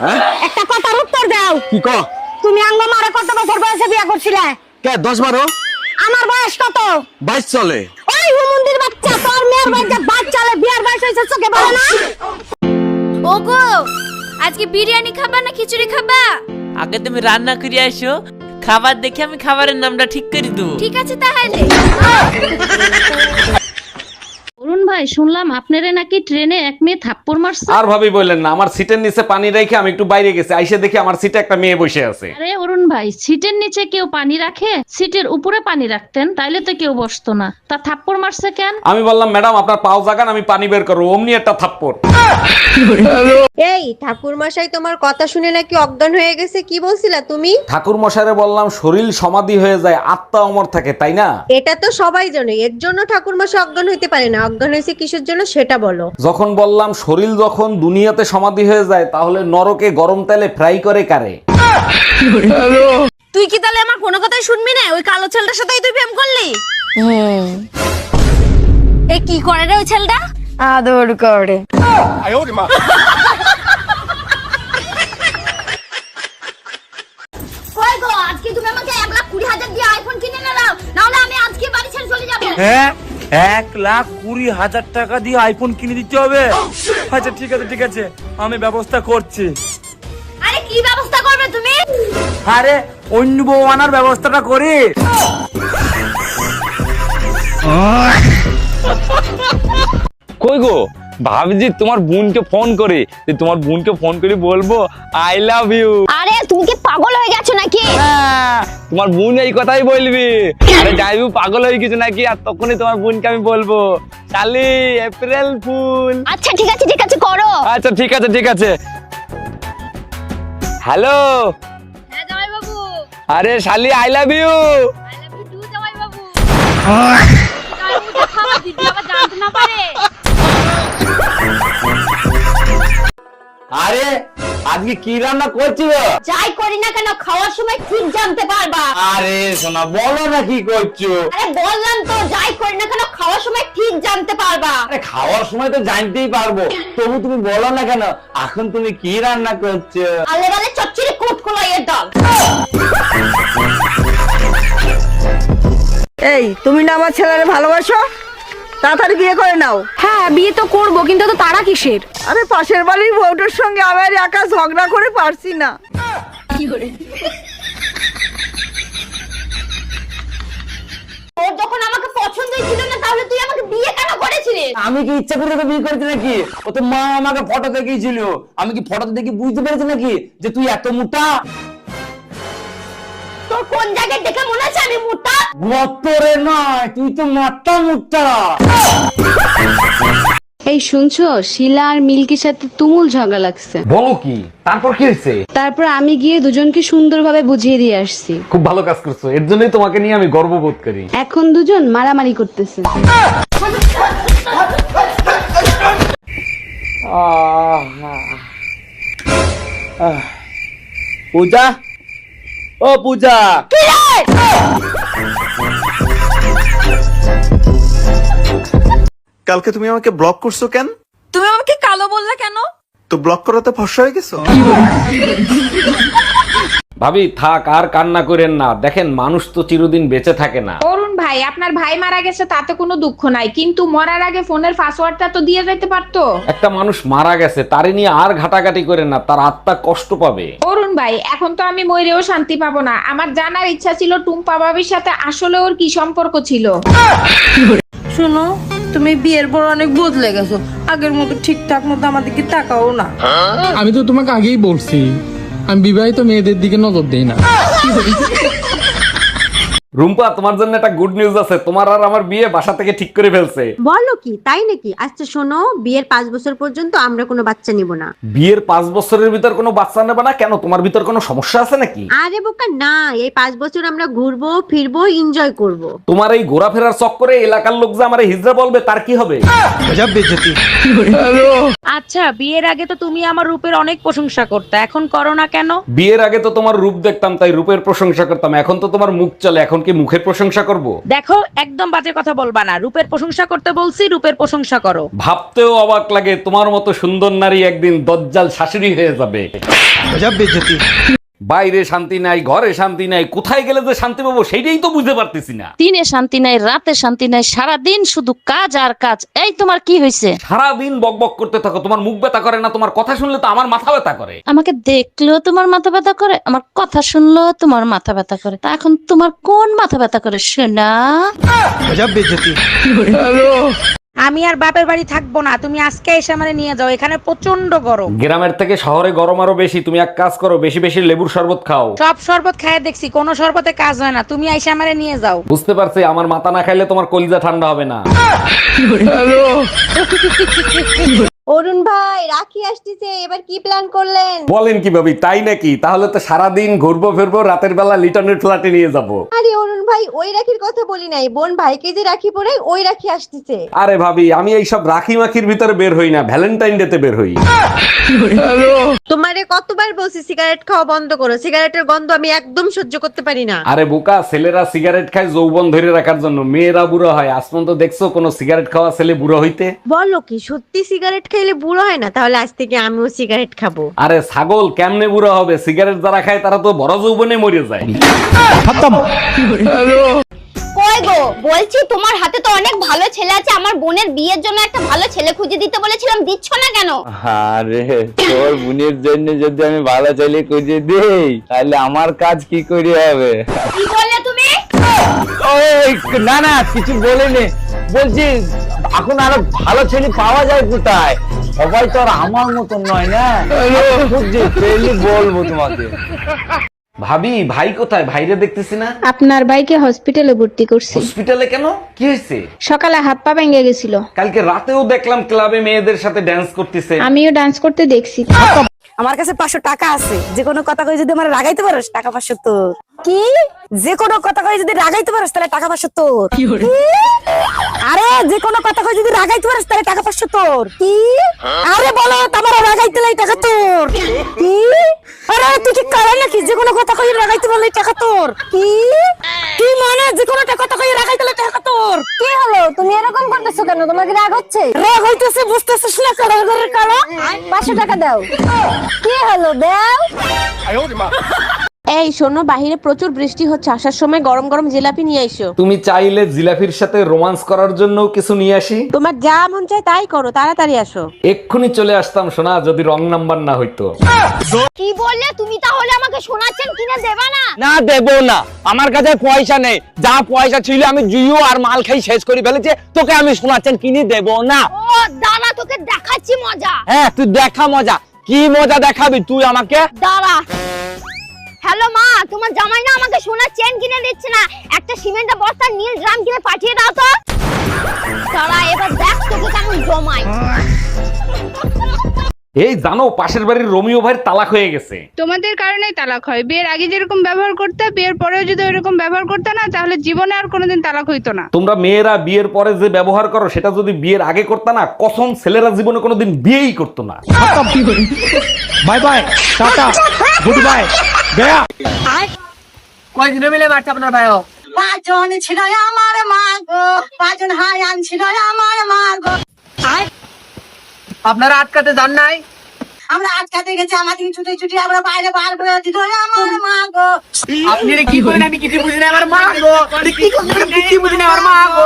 হ্যাঁ একটা কথার উত্তর দাও। কি ক? তুমি আঙ্গমারে কত বছর বয়সে বিয়ে করছিলে? কে 10-12? আমার বয়স কত? 22 চলে। ওই হুমুন্দির বাচ্চা, তোর মেয়ের বয়সে বাচ্চালে বিয়ার বয়স হইছে চোখে পড়ে না? ওগো, আজকে বিরিয়ানি খাবা না খিচুড়ি খাবা? আগে তুমি রান্না করে আসো, খাবার দেখে আমি খাবারের নামটা ঠিক করে দেবো। ঠিক আছে তাহলে। অরুণ ভাই, শুনলাম আপনারে নাকি ট্রেনে এক মেয়ে থাপ্পড় মারছে। আর ভাবি বললেন না, আমার সিটের নিচে পানি রেখে আমি একটু বাইরে গেছি, আইসে দেখি আমার সিটে একটা মেয়ে বসে আছে। আরে অরুণ ভাই, সিটের নিচে কেউ পানি রাখে? সিটের উপরে পানি রাখতেন, তাইলে তো কেউ বসতো না। তা থাপ্পড় মারছে কেন? আমি বললাম ম্যাডাম আপনার পাও জাগান, আমি পানি বের করবো, অমনি একটা থাপ্পড়। এই ঠাকুর মশাই তোমার কথা শুনে নাকি অজ্ঞান হয়ে গেছে, কি বলছিলা তুমি? ঠাকুর মশাইরে বললাম শরীর সমাধি হয়ে যায়, আত্মা অমর থাকে, তাই না? এটা তো সবাই জানে, এর জন্য ঠাকুর মশাই অজ্ঞান হইতে পারে না। অজ্ঞান হয়েছে কিসের জন্য সেটা বলো। যখন বললাম শরীর যখন দুনিয়াতে সমাধি হয়ে যায়, তাহলে নরকে গরম তেলে ফ্রাই করে কারে? তুই কি তাহলে আমার কোনো কথাই শুনবি না? ওই কালো ছেলেটার সাথেই তুই প্রেম করলি? এ কি করে রে ওই ছেলেটা? আদর করে। কই গো, আজকে তুমি আমাকে 1,20,000 দিয়ে আইফোন কিনে না দাও, নাহলে আমি আজকে বাড়ি ছেড়ে চলে যাব। হ্যাঁ, 1,20,000 টাকা দিয়ে আইফোন কিনে দিতে হবে। আচ্ছা ঠিক আছে, আমি ব্যবস্থা করছি। আরে কি ব্যবস্থা করবে তুমি? আরে অন্য বউ আনার ব্যবস্থাটা করি। কই গো, ভাবছি তোমার বোনকে ফোন করে, তোমার বোনকে ফোন করে বলবো আই লাভ ইউ। আরে তুমি কি পাগল হয়ে গেছো নাকি? তোমার বোন এই কথাই বলবি। আরে যাইবু পাগল হয়ে গেছো নাকি? আর তখনই তোমার বোনকে আমি বলবো শালি এপ্রিল ফুল। আচ্ছা ঠিক আছে করো। আচ্ছা ঠিক আছে। হ্যালো, হ্যাঁ জামাই বাবু। আরে শালি I love you. I love you too জামাই বাবু। জামাই বাবু যা খাবার দিদি আবার জানতে না পারে। আরে আজকে কি রান্না করছি? যাই করি না কেন খাওয়ার সময় ঠিক জানতে পারবা। আরে শোনা, বলো না কি করছো? আরে বললাম তো, যাই করি না কেন খাওয়ার সময় ঠিক জানতে পারবা। আরে খাওয়ার সময় তো জানতেই পারবো, তবু তুমি বলো না কেন এখন তুমি কি রান্না করছো? আলে বালে চচ্চড়ি কুটকুলাইয়ের ডাল। এই, তুমি না আমার ছেলেরে ভালোবাসো? তাড়াতাড়ি বিয়ে করে নাও। হ্যাঁ বিয়ে তো করবো, কিন্তু তো তারা কিসের? আরে পাশের বাড়ির বউটার সঙ্গে আমার একা ঝগড়া করে পারছি না। তোর যখন আমাকে পছন্দই ছিল না, তাহলে তুই আমাকে বিয়ে কেন করেছিলি? আমি কি ইচ্ছা করে তোকে বিয়ে করেছি নাকি? ও তো মা আমাকে ফটো দেখিয়েছিল। আমি কি ফটোতে দেখে বুঝতে পেরেছি নাকি যে তুই এত মোটা? তোর কোন জায়গায় দেখে মনে হচ্ছে আমি মোটা? গতরে নয়, তুই তো মাথা মোটা। এই শুনছো, শিলা আর মিল্কির সাথে তুমুল ঝগড়া লাগছে। বলো কি? তারপর কি হয়েছে? তারপর আমি গিয়ে দুজনকে সুন্দরভাবে বুঝিয়ে দিয়ে আসছি। খুব ভালো কাজ করছো, এর জন্যই তোমাকে নিয়ে আমি গর্ববোধ করি। এখন দুজন মারামারি করতেছে। পূজা, ও পূজা, কালকে তুমি আমাকে ব্লক করছো কেন? তুমি আমাকে কালো বললা কেন? তো ব্লক করাতে ফর্সা হয়ে গেছো? ভাবি থাক, আর কান্না করেন না, দেখেন মানুষ তো চিরদিন বেঁচে থাকে না। অরুণ ভাই, আপনার ভাই মারা গেছে তাতে কোনো দুঃখ নাই, কিন্তু মরার আগে ফোনের পাসওয়ার্ডটা তো দিয়ে যাইতে পারতো। একটা মানুষ মারা গেছে, তারে নিয়ে আর ঘাটাঘাটি করেন না, তার আত্মা কষ্ট পাবে। অরুণ ভাই, এখন তো আমি মরেও শান্তি পাবো না। আমার জানার ইচ্ছা ছিল টুম্পা ভাবির সাথে আসলে ওর কি সম্পর্ক ছিল। শোনো, তুমি বিয়ের পর অনেক বদলে গেছো, আগের মতো ঠিকঠাক মতো আমাদেরকে তাকাও না। আমি তো তোমাকে আগেই বলছি, আমি বিবাহিত মেয়েদের দিকে নজর দেই না। রুম্পা, তোমার জন্য একটা গুড নিউজ আছে, তোমার আর আমার বিয়ে বাসা থেকে ঠিক করে ফেলছে। বলো কি, তাই নাকি? আচ্ছা শোনো, বিয়ের 5 বছর পর্যন্ত আমরা কোনো বাচ্চা নিব না। বিয়ের 5 বছরের ভিতর কোনো বাচ্চা নেবে না কেন? তোমার ভিতর কোনো সমস্যা আছে নাকি? আরে বোকা না, এই 5 বছর আমরা ঘুরবো ফিরবো, এনজয় করব। তোমার এই ঘোরাফেরার চক্করে এলাকার লোক যে আমারে হিজড়া বলবে, তার কি হবে? আচ্ছা, বিয়ের আগে তো তুমি আমার রূপের অনেক প্রশংসা করতে, এখন করো না কেন? বিয়ের আগে তো তোমার রূপ দেখতাম, তাই রূপের প্রশংসা করতাম, এখন তো তোমার মুখ চলে, এখন কি মুখের প্রশংসা করব? দেখো একদম বাজে কথা বলবা না, রূপের প্রশংসা করতে বলছি, রূপের প্রশংসা করো। ভাবতেও অবাক লাগে তোমার মতো সুন্দর নারী একদিন দজ্জাল শাশুড়ি হয়ে যাবে। বাইরে শান্তি নাই, ঘরে শান্তি নাই, কোথায় গেলে যে শান্তি পাবো সেটাই তো বুঝতে পারতেছি না। দিনে শান্তি নাই, রাতে শান্তি নাই, সারাদিন শুধু কাজ আর কাজ। এই তোমার কি হয়েছে? সারাদিন বকবক করতে থাকো, তোমার মুখ ব্যথা করে না? তোমার কথা শুনলে তো আমার মাথা ব্যথা করে। আমাকে দেখলেও তোমার মাথা ব্যথা করে, আমার কথা শুনলেও তোমার মাথা ব্যথা করে। তা এখন তোমার কোন মাথা ব্যথা করে শোনা? আমি আর বাপের বাড়ি থাকবো না, তুমি আজকে এসে আমারে নিয়ে যাও, এখানে প্রচন্ড গরম। গ্রামের থেকে শহরে গরম আরো বেশি। তুমি এক কাজ করো, বেশি বেশি লেবুর শরবত খাও। সব শরবত খায় দেখছি, কোনো শরবতে কাজ হয় না, তুমি এসে আমারে নিয়ে যাও। বুঝতে পারছি, আমার মাথা না খাইলে তোমার কলিজা ঠান্ডা হবে না। অরুণ ভাই রাখি আসতেছে, এবার কি প্ল্যান করলেন? বলেন কি ভাবি, তাই নাকি? তাহলে তো সারাদিন ঘুরবো ফিরবো, রাতের বেলা লিটনের ফ্ল্যাটে নিয়ে যাব। আরে অরুণ ভাই ওই রাখির কথা বলি নাই, বোন ভাইকে যে রাখি পরে ওই রাখি আসতেছে। আরে ভাবি, আমি এইসব রাখি মাখির ভিতরে বের হই না, ভ্যালেন্টাইন ডে তে বের হই। তোমারে কতবার বলছি সিগারেট খাওয়া বন্ধ করো, সিগারেটের গন্ধ আমি একদম সহ্য করতে পারি না। আরে বোকা, ছেলেরা সিগারেট খায় যৌবন ধরে রাখার জন্য, মেয়েরা বুড়ো হয়। আসমান তো দেখছো কোনো সিগারেট খাওয়া ছেলে বুড়ো হইতে? বলো কি সত্যি সিগারেট খাইলে বুড়ো হয় না? তাহলে আজ থেকে আমিও সিগারেট খাবো। আরে ছাগল, কেমনে বুড়ো হবে? সিগারেট যারা খায় তারা তো বড় যৌবনে মরে যায়। কই গো, বলছি তোমার হাতে তো অনেক ভালো ছেলে আছে, আমার বোনের বিয়ের জন্য একটা ভালো ছেলে খুঁজে দিতে বলেছিলাম, দিচ্ছ না কেন? আরে তোর বোনের জন্য যদি আমি ভালো ছেলে খুঁজে দিই তাহলে আমার কাজ কি করে হবে? কি বললে তুমি? ওই না না, কিছু বলিনি। বলছি এখন আরো ভালো ছেলে পাওয়া যায় কোথায়? সবাই তো আর আমার মতন নয় না। খুঁজছি, পেলে বলবো তোমাকে। ভাবি, ভাই কোথায়? ভাইরে দেখতেছি না। আপনার ভাইকে হসপিটালে ভর্তি করছি। হসপিটালে কেন? কি হয়েছে? সকালে হাত পা ভেঙে গেছিল। কালকে রাতেও দেখলাম ক্লাবে মেয়েদের সাথে ড্যান্স করতেছে। আমিও ডান্স করতে দেখছি। আমার কাছে 500 টাকা আছে, যে কোনো কথা কই যদি আমার রাগাইতে পারোস টাকা 500 তোর। কি? যে কোনো কথা কই যদি রাগাইতে পারোস তাহলে টাকা 500 তোর। কি? আরে যে কোনো কথা কই যদি রাগাইতে পারোস তাহলে টাকা 500 তোর। কি? আরে বলো তোমার রাগাইতে লাই টাকা তোর। কি? আরে তুই কি করে নাকি? যে কোনো কথা কই রাগাইতে বললে টাকা তোর। কি? কি মানে যে কোনো কথা কই রাগাইতে লাই টাকা তোর? কি হলো তুমি এরকম করতেছো কেন? তোমার কি রাগ হচ্ছে? রাগ হইতেছে, বুঝতেছিস না? কারো ঘরের কালো 500 টাকা দাও। কি হলো দাও। এই শোনো, বাহিরে প্রচুর বৃষ্টি হচ্ছে, আসার সময় গরম গরম জিলাপি নিয়ে আইসো। তুমি চাইলে জিলাফির সাথে রোমান্স করার জন্য কিছু নিয়ে আসি? তোমার যা মন চায় তাই করো, তাড়াতাড়ি আসো। এক্ষুনি চলে আসতাম সোনা, যদি রং নাম্বার না হইতো। কি বললে তুমি? তাহলে আমাকে শোনাচ্ছেন কিনে দেবা না? না দেবো না, আমার কাছে পয়সা নেই। যা পয়সা ছিল আমি জুইও আর মাল খাই শেষ করে ফেলেছে, তোকে আমি শোনাচ্ছেন কিনে দেবো না। ও দাঁড়া, তোকে দেখাচ্ছি মজা। হ্যাঁ তুই দেখা মজা। কি মজা দেখাবি তুই আমাকে? দাঁড়া। হ্যালো মা, তোমার জামাই না আমাকে সোনার চেন কিনে দিচ্ছে না, একটা সিমেন্টের বস্তা নীল ড্রাম কিনে পাঠিয়ে দাও তো। দাঁড়া, এবার দেখ তোকে কেমন জমাই। এই জানো, পাশের বাড়ির রোমিও ভাইয়ের তালাক হয়ে গেছে। তোমাদের কারণেই তালাক হয়। বিয়ের আগে যেরকম ব্যবহার করতে, বিয়ের পরেও যদি ওইরকম ব্যবহার করতে না, তাহলে জীবনে আর কোনোদিন তালাক হইতো না। তোমরা মেয়েরা বিয়ের পরে যে ব্যবহার করো সেটা যদি বিয়ের আগে করতে না, কসম ছেলেরা জীবনে কোনোদিন বিয়েই করতো না। Bye bye, tata, good bye, Gaya. কয়দিনে মিলে মারছে আপনার ভাইও? 5 জন ছিল আমার মা গো, 5 জন হায়ান ছিল আমার মা গো। আপনারা আটকাতে যান নাই? আমরা আটকাতে গেছি, আমাদের ছুটে ছুটে আমরা বাইরে বার করে দিল আমার মা গো। আপনি কি করেন? আমি কিছু বুঝি না, আমার মা গো। কি করেন? কিছু বুঝি না, আমার মা গো।